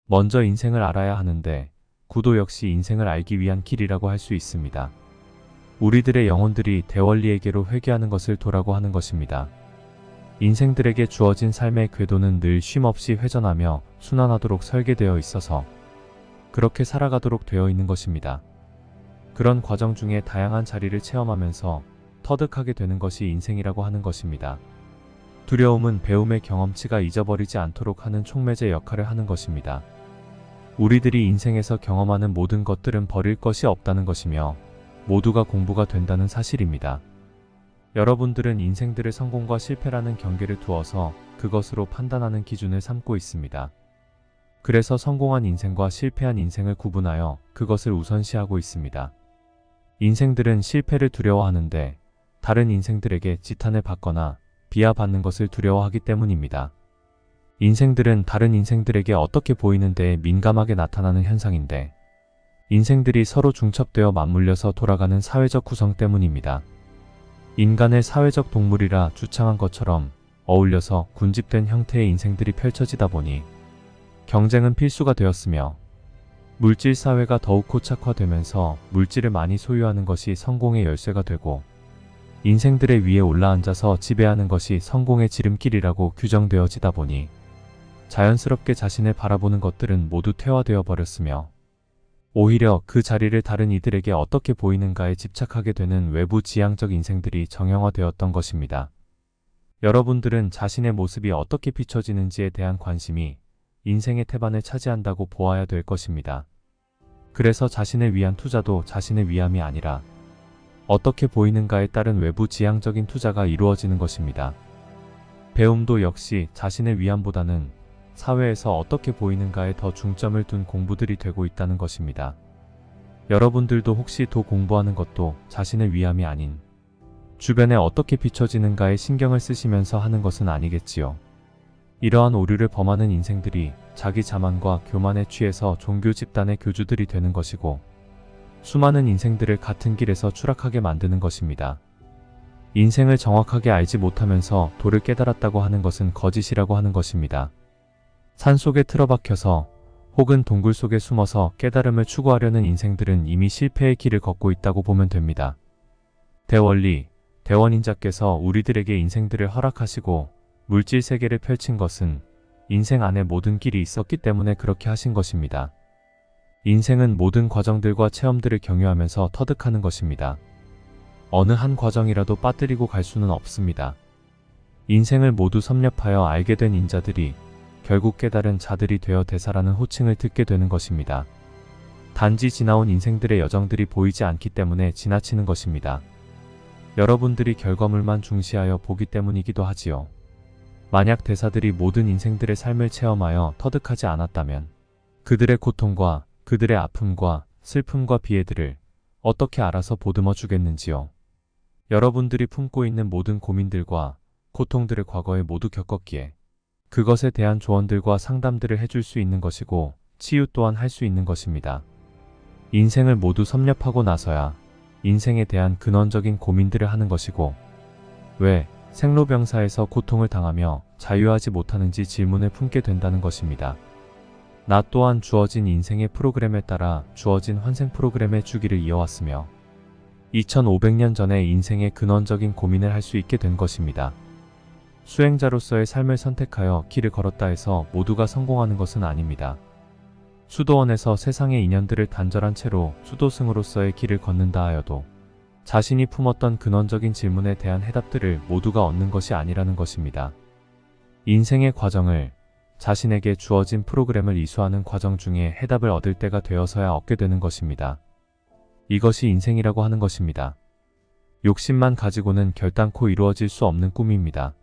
먼저 인생을 알아야 하는데 구도 역시 인생을 알기 위한 길이라고 할 수 있습니다. 우리들의 영혼들이 대원리에게로 회귀하는 것을 도라고 하는 것입니다. 인생들에게 주어진 삶의 궤도는 늘 쉼없이 회전하며 순환하도록 설계되어 있어서 그렇게 살아가도록 되어 있는 것입니다. 그런 과정 중에 다양한 자리를 체험하면서 터득하게 되는 것이 인생이라고 하는 것입니다. 두려움은 배움의 경험치가 잊어버리지 않도록 하는 촉매제 역할을 하는 것입니다. 우리들이 인생에서 경험하는 모든 것들은 버릴 것이 없다는 것이며 모두가 공부가 된다는 사실입니다. 여러분들은 인생들의 성공과 실패라는 경계를 두어서 그것으로 판단하는 기준을 삼고 있습니다. 그래서 성공한 인생과 실패한 인생을 구분하여 그것을 우선시하고 있습니다. 인생들은 실패를 두려워하는데 다른 인생들에게 지탄을 받거나 비하받는 것을 두려워하기 때문입니다. 인생들은 다른 인생들에게 어떻게 보이는 데에 민감하게 나타나는 현상인데 인생들이 서로 중첩되어 맞물려서 돌아가는 사회적 구성 때문입니다. 인간의 사회적 동물이라 주창한 것처럼 어울려서 군집된 형태의 인생들이 펼쳐지다 보니 경쟁은 필수가 되었으며 물질 사회가 더욱 고착화되면서 물질을 많이 소유하는 것이 성공의 열쇠가 되고 인생들의 위에 올라앉아서 지배하는 것이 성공의 지름길이라고 규정되어지다 보니 자연스럽게 자신을 바라보는 것들은 모두 퇴화되어 버렸으며 오히려 그 자리를 다른 이들에게 어떻게 보이는가에 집착하게 되는 외부 지향적 인생들이 정형화되었던 것입니다. 여러분들은 자신의 모습이 어떻게 비춰지는지에 대한 관심이 인생의 태반을 차지한다고 보아야 될 것입니다. 그래서 자신을 위한 투자도 자신을 위함이 아니라 어떻게 보이는가에 따른 외부 지향적인 투자가 이루어지는 것입니다. 배움도 역시 자신의 위함보다는 사회에서 어떻게 보이는가에 더 중점을 둔 공부들이 되고 있다는 것입니다. 여러분들도 혹시 더 공부하는 것도 자신의 위함이 아닌 주변에 어떻게 비춰지는가에 신경을 쓰시면서 하는 것은 아니겠지요. 이러한 오류를 범하는 인생들이 자기 자만과 교만에 취해서 종교 집단의 교주들이 되는 것이고 수많은 인생들을 같은 길에서 추락하게 만드는 것입니다. 인생을 정확하게 알지 못하면서 도를 깨달았다고 하는 것은 거짓이라고 하는 것입니다. 산속에 틀어박혀서 혹은 동굴 속에 숨어서 깨달음을 추구하려는 인생들은 이미 실패의 길을 걷고 있다고 보면 됩니다. 대원리, 대원인자께서 우리들에게 인생들을 허락하시고 물질 세계를 펼친 것은 인생 안에 모든 길이 있었기 때문에 그렇게 하신 것입니다. 인생은 모든 과정들과 체험들을 경유하면서 터득하는 것입니다. 어느 한 과정이라도 빠뜨리고 갈 수는 없습니다. 인생을 모두 섭렵하여 알게 된 인자들이 결국 깨달은 자들이 되어 대사라는 호칭을 듣게 되는 것입니다. 단지 지나온 인생들의 여정들이 보이지 않기 때문에 지나치는 것입니다. 여러분들이 결과물만 중시하여 보기 때문이기도 하지요. 만약 대사들이 모든 인생들의 삶을 체험하여 터득하지 않았다면 그들의 고통과 그들의 아픔과 슬픔과 비애들을 어떻게 알아서 보듬어 주겠는지요. 여러분들이 품고 있는 모든 고민들과 고통들을 과거에 모두 겪었기에 그것에 대한 조언들과 상담들을 해줄 수 있는 것이고 치유 또한 할 수 있는 것입니다. 인생을 모두 섭렵하고 나서야 인생에 대한 근원적인 고민들을 하는 것이고 왜 생로병사에서 고통을 당하며 자유하지 못하는지 질문을 품게 된다는 것입니다. 나 또한 주어진 인생의 프로그램에 따라 주어진 환생 프로그램의 주기를 이어왔으며 2500년 전에 인생의 근원적인 고민을 할 수 있게 된 것입니다. 수행자로서의 삶을 선택하여 길을 걸었다 해서 모두가 성공하는 것은 아닙니다. 수도원에서 세상의 인연들을 단절한 채로 수도승으로서의 길을 걷는다 하여도 자신이 품었던 근원적인 질문에 대한 해답들을 모두가 얻는 것이 아니라는 것입니다. 인생의 과정을 자신에게 주어진 프로그램을 이수하는 과정 중에 해답을 얻을 때가 되어서야 얻게 되는 것입니다. 이것이 인생이라고 하는 것입니다. 욕심만 가지고는 결단코 이루어질 수 없는 꿈입니다.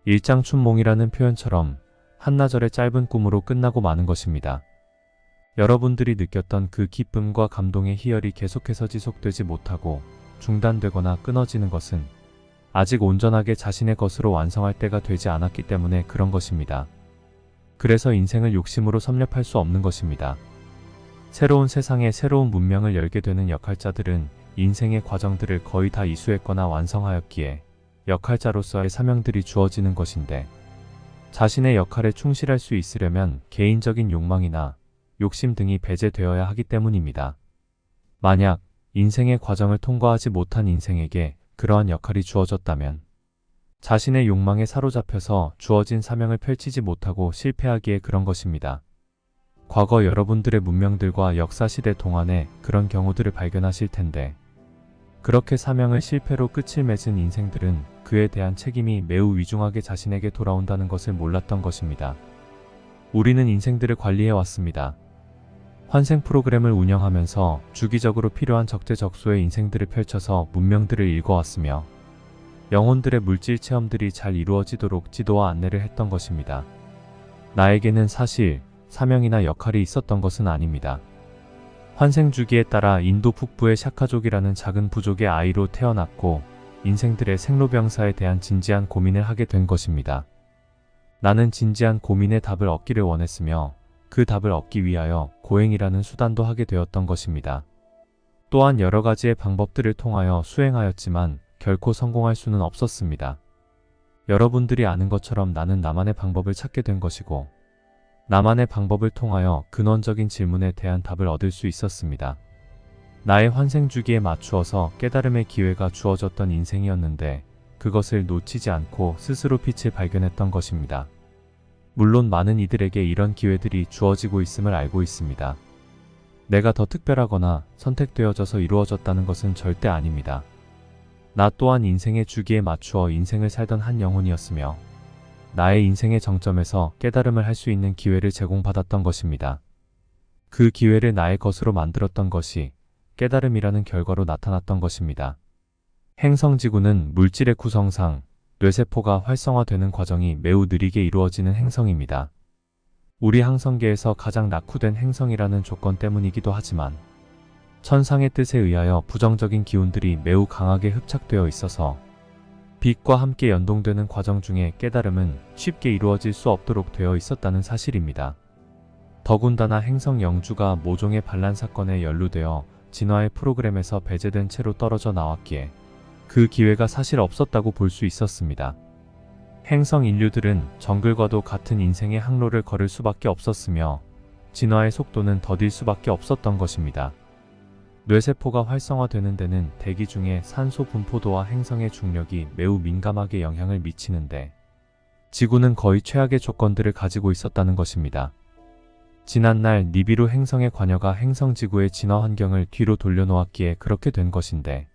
일장춘몽이라는 표현처럼 한나절의 짧은 꿈으로 끝나고 마는 것입니다. 여러분들이 느꼈던 그 기쁨과 감동의 희열이 계속해서 지속되지 못하고 중단되거나 끊어지는 것은 아직 온전하게 자신의 것으로 완성할 때가 되지 않았기 때문에 그런 것입니다. 그래서 인생을 욕심으로 섭렵할 수 없는 것입니다. 새로운 세상에 새로운 문명을 열게 되는 역할자들은 인생의 과정들을 거의 다 이수했거나 완성하였기에 역할자로서의 사명들이 주어지는 것인데 자신의 역할에 충실할 수 있으려면 개인적인 욕망이나 욕심 등이 배제되어야 하기 때문입니다. 만약 인생의 과정을 통과하지 못한 인생에게 그러한 역할이 주어졌다면 자신의 욕망에 사로잡혀서 주어진 사명을 펼치지 못하고 실패하기에 그런 것입니다. 과거 여러분들의 문명들과 역사시대 동안에 그런 경우들을 발견하실 텐데 그렇게 사명을 실패로 끝을 맺은 인생들은 그에 대한 책임이 매우 위중하게 자신에게 돌아온다는 것을 몰랐던 것입니다. 우리는 인생들을 관리해 왔습니다. 환생 프로그램을 운영하면서 주기적으로 필요한 적재적소의 인생들을 펼쳐서 문명들을 읽어왔으며 영혼들의 물질 체험들이 잘 이루어지도록 지도와 안내를 했던 것입니다. 나에게는 사실 사명이나 역할이 있었던 것은 아닙니다. 환생 주기에 따라 인도 북부의 샤카족이라는 작은 부족의 아이로 태어났고 인생들의 생로병사에 대한 진지한 고민을 하게 된 것입니다. 나는 진지한 고민의 답을 얻기를 원했으며 그 답을 얻기 위하여 고행이라는 수단도 하게 되었던 것입니다. 또한 여러 가지의 방법들을 통하여 수행하였지만 결코 성공할 수는 없었습니다. 여러분들이 아는 것처럼 나는 나만의 방법을 찾게 된 것이고 나만의 방법을 통하여 근원적인 질문에 대한 답을 얻을 수 있었습니다. 나의 환생 주기에 맞추어서 깨달음의 기회가 주어졌던 인생이었는데 그것을 놓치지 않고 스스로 빛을 발견했던 것입니다. 물론 많은 이들에게 이런 기회들이 주어지고 있음을 알고 있습니다. 내가 더 특별하거나 선택되어져서 이루어졌다는 것은 절대 아닙니다. 나 또한 인생의 주기에 맞추어 인생을 살던 한 영혼이었으며 나의 인생의 정점에서 깨달음을 할 수 있는 기회를 제공받았던 것입니다. 그 기회를 나의 것으로 만들었던 것이 깨달음이라는 결과로 나타났던 것입니다. 행성지구는 물질의 구성상 뇌세포가 활성화되는 과정이 매우 느리게 이루어지는 행성입니다. 우리 항성계에서 가장 낙후된 행성이라는 조건 때문이기도 하지만 천상의 뜻에 의하여 부정적인 기운들이 매우 강하게 흡착되어 있어서 빛과 함께 연동되는 과정 중에 깨달음은 쉽게 이루어질 수 없도록 되어 있었다는 사실입니다. 더군다나 행성 영주가 모종의 반란 사건에 연루되어 진화의 프로그램에서 배제된 채로 떨어져 나왔기에 그 기회가 사실 없었다고 볼 수 있었습니다. 행성 인류들은 정글과도 같은 인생의 항로를 걸을 수밖에 없었으며 진화의 속도는 더딜 수밖에 없었던 것입니다. 뇌세포가 활성화되는 데는 대기 중에 산소 분포도와 행성의 중력이 매우 민감하게 영향을 미치는데 지구는 거의 최악의 조건들을 가지고 있었다는 것입니다. 지난날 니비루 행성의 관여가 행성지구의 진화 환경을 뒤로 돌려놓았기에 그렇게 된 것인데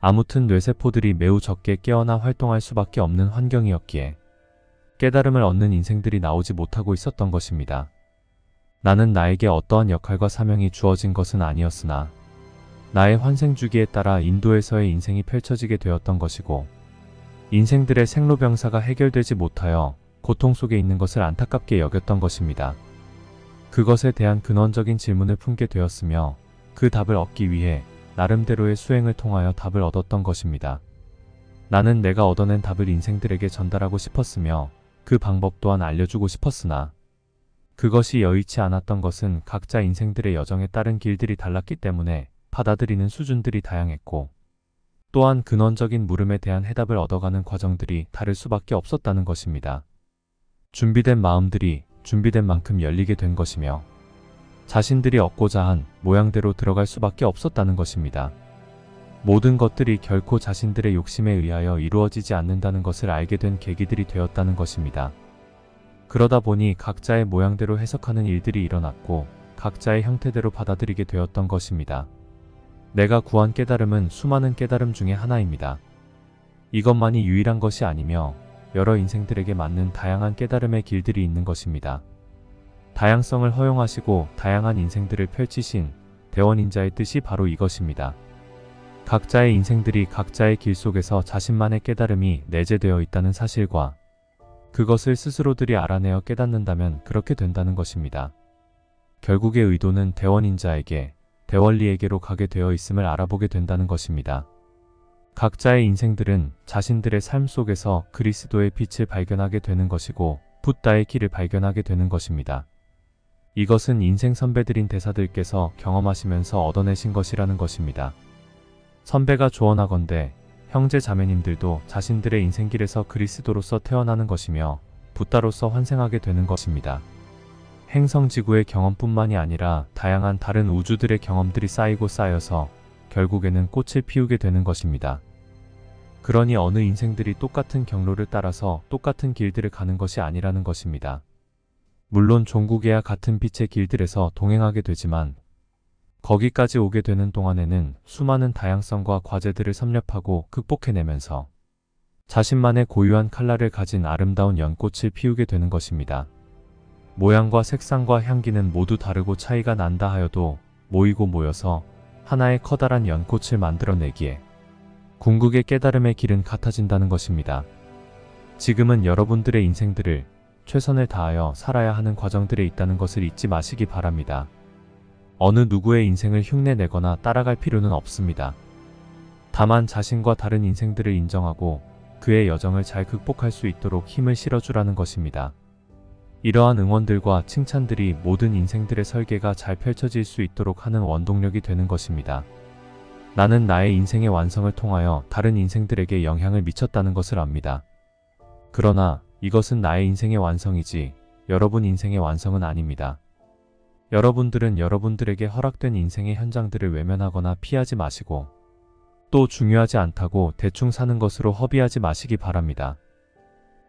아무튼 뇌세포들이 매우 적게 깨어나 활동할 수밖에 없는 환경이었기에 깨달음을 얻는 인생들이 나오지 못하고 있었던 것입니다. 나는 나에게 어떠한 역할과 사명이 주어진 것은 아니었으나 나의 환생 주기에 따라 인도에서의 인생이 펼쳐지게 되었던 것이고 인생들의 생로병사가 해결되지 못하여 고통 속에 있는 것을 안타깝게 여겼던 것입니다. 그것에 대한 근원적인 질문을 품게 되었으며 그 답을 얻기 위해 나름대로의 수행을 통하여 답을 얻었던 것입니다. 나는 내가 얻어낸 답을 인생들에게 전달하고 싶었으며 그 방법 또한 알려주고 싶었으나 그것이 여의치 않았던 것은 각자 인생들의 여정에 따른 길들이 달랐기 때문에 받아들이는 수준들이 다양했고 또한 근원적인 물음에 대한 해답을 얻어가는 과정들이 다를 수밖에 없었다는 것입니다. 준비된 마음들이 준비된 만큼 열리게 된 것이며 자신들이 얻고자 한 모양대로 들어갈 수밖에 없었다는 것입니다. 모든 것들이 결코 자신들의 욕심에 의하여 이루어지지 않는다는 것을 알게 된 계기들이 되었다는 것입니다. 그러다 보니 각자의 모양대로 해석하는 일들이 일어났고 각자의 형태대로 받아들이게 되었던 것입니다. 내가 구한 깨달음은 수많은 깨달음 중에 하나입니다. 이것만이 유일한 것이 아니며 여러 인생들에게 맞는 다양한 깨달음의 길들이 있는 것입니다. 다양성을 허용하시고 다양한 인생들을 펼치신 대원인자의 뜻이 바로 이것입니다. 각자의 인생들이 각자의 길 속에서 자신만의 깨달음이 내재되어 있다는 사실과 그것을 스스로들이 알아내어 깨닫는다면 그렇게 된다는 것입니다. 결국의 의도는 대원인자에게 대원리에게로 가게 되어 있음을 알아보게 된다는 것입니다. 각자의 인생들은 자신들의 삶 속에서 그리스도의 빛을 발견하게 되는 것이고 붓다의 길을 발견하게 되는 것입니다. 이것은 인생 선배들인 대사들께서 경험하시면서 얻어내신 것이라는 것입니다. 선배가 조언하건대 형제 자매님들도 자신들의 인생길에서 그리스도로서 태어나는 것이며 붓다로서 환생하게 되는 것입니다. 행성지구의 경험뿐만이 아니라 다양한 다른 우주들의 경험들이 쌓이고 쌓여서 결국에는 꽃을 피우게 되는 것입니다. 그러니 어느 인생들이 똑같은 경로를 따라서 똑같은 길들을 가는 것이 아니라는 것입니다. 물론 종국에야 같은 빛의 길들에서 동행하게 되지만 거기까지 오게 되는 동안에는 수많은 다양성과 과제들을 섭렵하고 극복해내면서 자신만의 고유한 칼날을 가진 아름다운 연꽃을 피우게 되는 것입니다. 모양과 색상과 향기는 모두 다르고 차이가 난다 하여도 모이고 모여서 하나의 커다란 연꽃을 만들어내기에 궁극의 깨달음의 길은 같아진다는 것입니다. 지금은 여러분들의 인생들을 최선을 다하여 살아야 하는 과정들에 있다는 것을 잊지 마시기 바랍니다. 어느 누구의 인생을 흉내내거나 따라갈 필요는 없습니다. 다만 자신과 다른 인생들을 인정하고 그의 여정을 잘 극복할 수 있도록 힘을 실어주라는 것입니다. 이러한 응원들과 칭찬들이 모든 인생들의 설계가 잘 펼쳐질 수 있도록 하는 원동력이 되는 것입니다. 나는 나의 인생의 완성을 통하여 다른 인생들에게 영향을 미쳤다는 것을 압니다. 그러나 이것은 나의 인생의 완성이지 여러분 인생의 완성은 아닙니다. 여러분들은 여러분들에게 허락된 인생의 현장들을 외면하거나 피하지 마시고 또 중요하지 않다고 대충 사는 것으로 허비하지 마시기 바랍니다.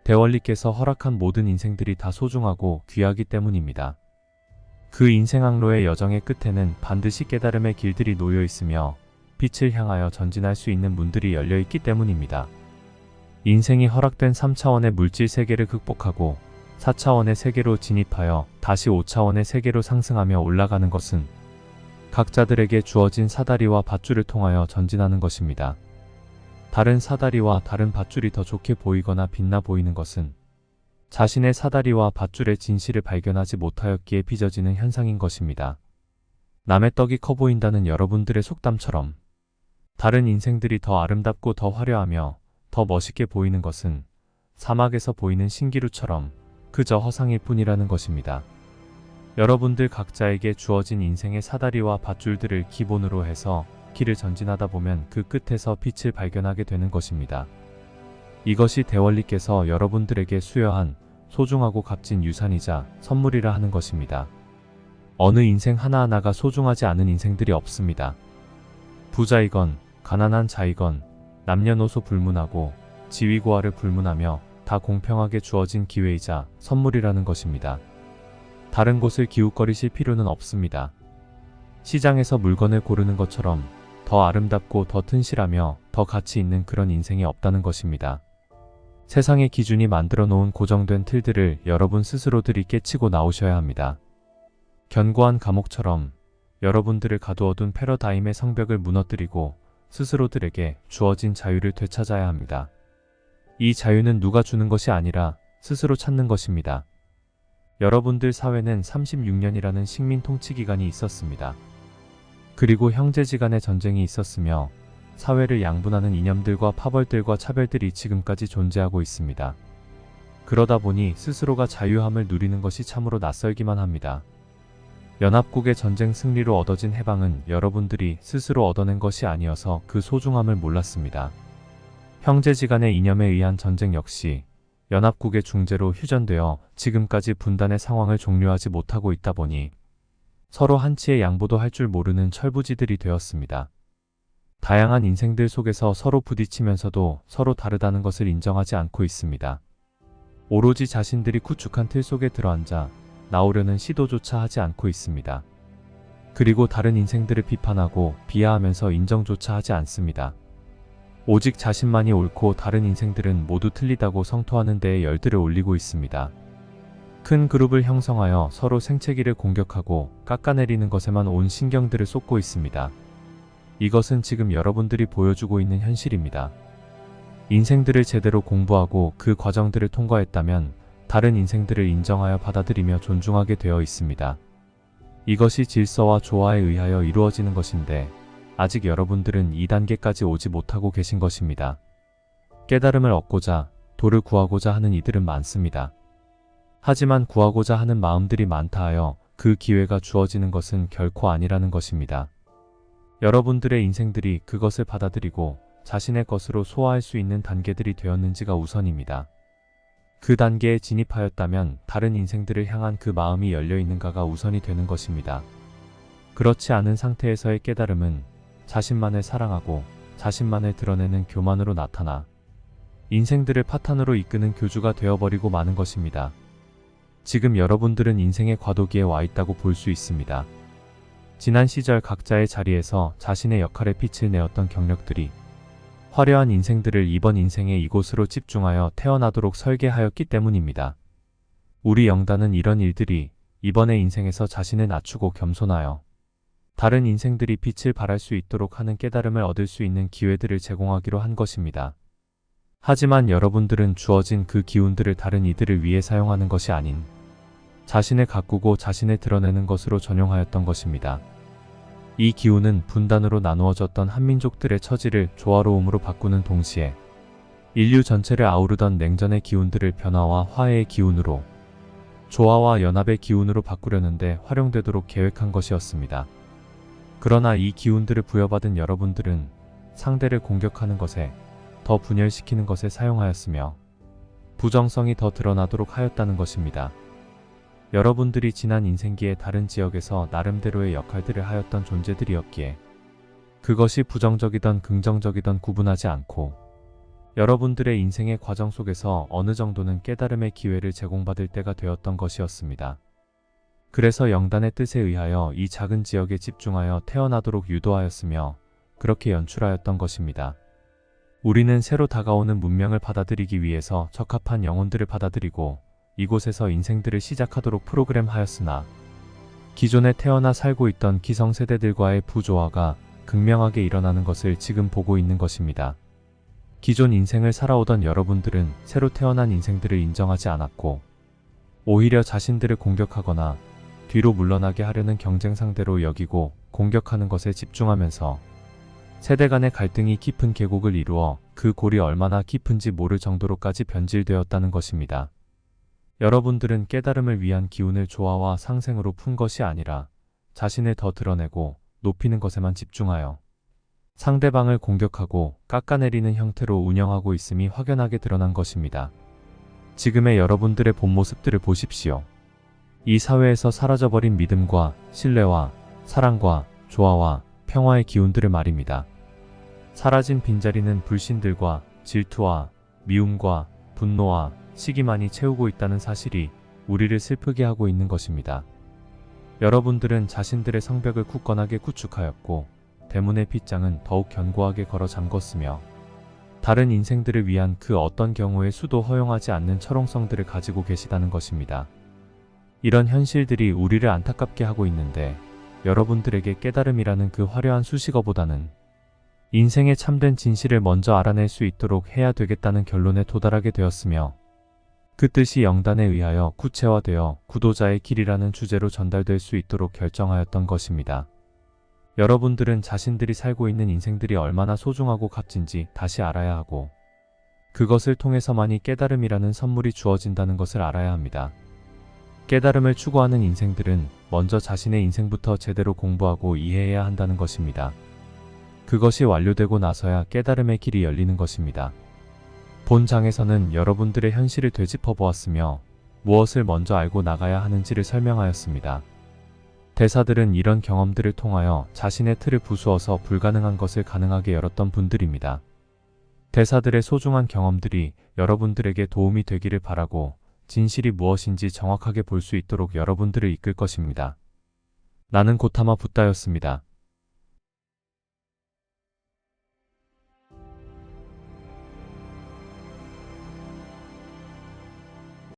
대원리께서 허락한 모든 인생들이 다 소중하고 귀하기 때문입니다. 그 인생 항로의 여정의 끝에는 반드시 깨달음의 길들이 놓여 있으며 빛을 향하여 전진할 수 있는 문들이 열려 있기 때문입니다. 인생이 허락된 3차원의 물질 세계를 극복하고 4차원의 세계로 진입하여 다시 5차원의 세계로 상승하며 올라가는 것은 각자들에게 주어진 사다리와 밧줄을 통하여 전진하는 것입니다. 다른 사다리와 다른 밧줄이 더 좋게 보이거나 빛나 보이는 것은 자신의 사다리와 밧줄의 진실을 발견하지 못하였기에 빚어지는 현상인 것입니다. 남의 떡이 커 보인다는 여러분들의 속담처럼 다른 인생들이 더 아름답고 더 화려하며 더 멋있게 보이는 것은 사막에서 보이는 신기루처럼 그저 허상일 뿐이라는 것입니다. 여러분들 각자에게 주어진 인생의 사다리와 밧줄들을 기본으로 해서 길을 전진하다 보면 그 끝에서 빛을 발견하게 되는 것입니다. 이것이 대원리께서 여러분들에게 수여한 소중하고 값진 유산이자 선물이라 하는 것입니다. 어느 인생 하나하나가 소중하지 않은 인생들이 없습니다. 부자이건 가난한 자이건 남녀노소 불문하고 지위고하를 불문하며 다 공평하게 주어진 기회이자 선물이라는 것입니다. 다른 곳을 기웃거리실 필요는 없습니다. 시장에서 물건을 고르는 것처럼 더 아름답고 더 튼실하며 더 가치 있는 그런 인생이 없다는 것입니다. 세상의 기준이 만들어 놓은 고정된 틀들을 여러분 스스로들이 깨치고 나오셔야 합니다. 견고한 감옥처럼 여러분들을 가두어둔 패러다임의 성벽을 무너뜨리고 스스로들에게 주어진 자유를 되찾아야 합니다. 이 자유는 누가 주는 것이 아니라 스스로 찾는 것입니다. 여러분들 사회는 36년이라는 식민 통치 기간이 있었습니다. 그리고 형제지간의 전쟁이 있었으며 사회를 양분하는 이념들과 파벌들과 차별들이 지금까지 존재하고 있습니다. 그러다 보니 스스로가 자유함을 누리는 것이 참으로 낯설기만 합니다. 연합국의 전쟁 승리로 얻어진 해방은 여러분들이 스스로 얻어낸 것이 아니어서 그 소중함을 몰랐습니다. 형제지간의 이념에 의한 전쟁 역시 연합국의 중재로 휴전되어 지금까지 분단의 상황을 종료하지 못하고 있다 보니 서로 한치의 양보도 할 줄 모르는 철부지들이 되었습니다. 다양한 인생들 속에서 서로 부딪히면서도 서로 다르다는 것을 인정하지 않고 있습니다. 오로지 자신들이 구축한 틀 속에 들어앉아 나오려는 시도조차 하지 않고 있습니다. 그리고 다른 인생들을 비판하고 비하하면서 인정조차 하지 않습니다. 오직 자신만이 옳고 다른 인생들은 모두 틀리다고 성토하는 데에 열들을 올리고 있습니다. 큰 그룹을 형성하여 서로 생채기를 공격하고 깎아내리는 것에만 온 신경들을 쏟고 있습니다. 이것은 지금 여러분들이 보여주고 있는 현실입니다. 인생들을 제대로 공부하고 그 과정들을 통과했다면 다른 인생들을 인정하여 받아들이며 존중하게 되어 있습니다. 이것이 질서와 조화에 의하여 이루어지는 것인데 아직 여러분들은 2단계까지 오지 못하고 계신 것입니다. 깨달음을 얻고자 도를 구하고자 하는 이들은 많습니다. 하지만 구하고자 하는 마음들이 많다 하여 그 기회가 주어지는 것은 결코 아니라는 것입니다. 여러분들의 인생들이 그것을 받아들이고 자신의 것으로 소화할 수 있는 단계들이 되었는지가 우선입니다. 그 단계에 진입하였다면 다른 인생들을 향한 그 마음이 열려 있는가가 우선이 되는 것입니다. 그렇지 않은 상태에서의 깨달음은 자신만을 사랑하고 자신만을 드러내는 교만으로 나타나 인생들을 파탄으로 이끄는 교주가 되어버리고 마는 것입니다. 지금 여러분들은 인생의 과도기에 와 있다고 볼 수 있습니다. 지난 시절 각자의 자리에서 자신의 역할에 빛을 내었던 경력들이 화려한 인생들을 이번 인생의 이곳으로 집중하여 태어나도록 설계하였기 때문입니다. 우리 영단은 이런 일들이 이번의 인생에서 자신을 낮추고 겸손하여 다른 인생들이 빛을 발할 수 있도록 하는 깨달음을 얻을 수 있는 기회들을 제공하기로 한 것입니다. 하지만 여러분들은 주어진 그 기운들을 다른 이들을 위해 사용하는 것이 아닌 자신을 가꾸고 자신을 드러내는 것으로 전용하였던 것입니다. 이 기운은 분단으로 나누어졌던 한민족들의 처지를 조화로움으로 바꾸는 동시에 인류 전체를 아우르던 냉전의 기운들을 변화와 화해의 기운으로 조화와 연합의 기운으로 바꾸려는데 활용되도록 계획한 것이었습니다. 그러나 이 기운들을 부여받은 여러분들은 상대를 공격하는 것에 더 분열시키는 것에 사용하였으며 부정성이 더 드러나도록 하였다는 것입니다. 여러분들이 지난 인생기에 다른 지역에서 나름대로의 역할들을 하였던 존재들이었기에 그것이 부정적이던 긍정적이던 구분하지 않고 여러분들의 인생의 과정 속에서 어느 정도는 깨달음의 기회를 제공받을 때가 되었던 것이었습니다. 그래서 영단의 뜻에 의하여 이 작은 지역에 집중하여 태어나도록 유도하였으며 그렇게 연출하였던 것입니다. 우리는 새로 다가오는 문명을 받아들이기 위해서 적합한 영혼들을 받아들이고 이곳에서 인생들을 시작하도록 프로그램하였으나 기존에 태어나 살고 있던 기성세대들과의 부조화가 극명하게 일어나는 것을 지금 보고 있는 것입니다. 기존 인생을 살아오던 여러분들은 새로 태어난 인생들을 인정하지 않았고 오히려 자신들을 공격하거나 뒤로 물러나게 하려는 경쟁 상대로 여기고 공격하는 것에 집중하면서 세대 간의 갈등이 깊은 계곡을 이루어 그 골이 얼마나 깊은지 모를 정도로까지 변질되었다는 것입니다. 여러분들은 깨달음을 위한 기운을 조화와 상생으로 푼 것이 아니라 자신을 더 드러내고 높이는 것에만 집중하여 상대방을 공격하고 깎아내리는 형태로 운영하고 있음이 확연하게 드러난 것입니다. 지금의 여러분들의 본 모습들을 보십시오. 이 사회에서 사라져버린 믿음과 신뢰와 사랑과 조화와 평화의 기운들을 말입니다. 사라진 빈자리는 불신들과 질투와 미움과 분노와 시기만이 채우고 있다는 사실이 우리를 슬프게 하고 있는 것입니다. 여러분들은 자신들의 성벽을 굳건하게 구축하였고 대문의 빗장은 더욱 견고하게 걸어 잠궜으며 다른 인생들을 위한 그 어떤 경우의 수도 허용하지 않는 철옹성들을 가지고 계시다는 것입니다. 이런 현실들이 우리를 안타깝게 하고 있는데 여러분들에게 깨달음이라는 그 화려한 수식어보다는 인생의 참된 진실을 먼저 알아낼 수 있도록 해야 되겠다는 결론에 도달하게 되었으며 그 뜻이 영단에 의하여 구체화되어 구도자의 길이라는 주제로 전달될 수 있도록 결정하였던 것입니다. 여러분들은 자신들이 살고 있는 인생들이 얼마나 소중하고 값진지 다시 알아야 하고 그것을 통해서만이 깨달음이라는 선물이 주어진다는 것을 알아야 합니다. 깨달음을 추구하는 인생들은 먼저 자신의 인생부터 제대로 공부하고 이해해야 한다는 것입니다. 그것이 완료되고 나서야 깨달음의 길이 열리는 것입니다. 본 장에서는 여러분들의 현실을 되짚어 보았으며 무엇을 먼저 알고 나가야 하는지를 설명하였습니다. 대사들은 이런 경험들을 통하여 자신의 틀을 부수어서 불가능한 것을 가능하게 열었던 분들입니다. 대사들의 소중한 경험들이 여러분들에게 도움이 되기를 바라고 진실이 무엇인지 정확하게 볼 수 있도록 여러분들을 이끌 것입니다. 나는 고타마 붓다였습니다.